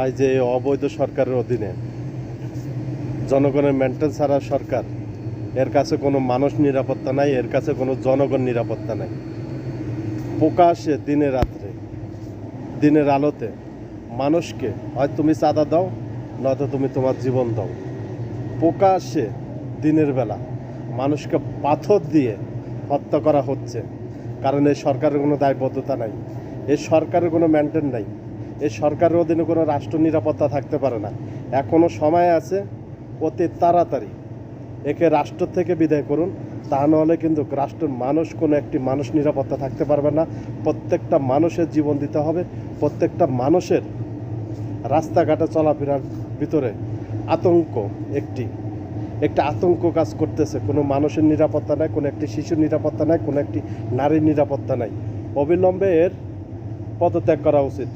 আজ যে অবৈধ সরকারের অধীনে জনগণের মেনটেন ছাড়া সরকার, এর কাছে কোনো মানুষ নিরাপত্তা নাই, এর কাছে কোনো জনগণ নিরাপত্তা নাই। প্রকাশ্যে দিনে রাত্রে দিনের আলোতে মানুষকে হয় তুমি চাঁদা দাও, নয়তো তুমি তোমার জীবন দাও। প্রকাশ্যে দিনের বেলা মানুষকে পাথর দিয়ে হত্যা করা হচ্ছে, কারণ এই সরকারের কোনো দায়বদ্ধতা নাই, এই সরকারের কোনো মেনটেন নাই, এই সরকারের অধীনে কোনো রাষ্ট্র নিরাপত্তা থাকতে পারে না। এখনও সময় আছে, অতি তাড়াতাড়ি একে রাষ্ট্র থেকে বিদায় করুন, তা নাহলে কিন্তু রাষ্ট্রের মানুষ, কোনো একটি মানুষ নিরাপত্তা থাকতে পারবে না। প্রত্যেকটা মানুষের জীবন দিতে হবে, প্রত্যেকটা মানুষের রাস্তাঘাটে চলাফেরার ভিতরে আতঙ্ক, একটা আতঙ্ক কাজ করতেছে। কোনো মানুষের নিরাপত্তা নাই, কোনো একটি শিশুর নিরাপত্তা নাই, কোনো একটি নারীর নিরাপত্তা নাই। অবিলম্বে এর পদত্যাগ করা উচিত।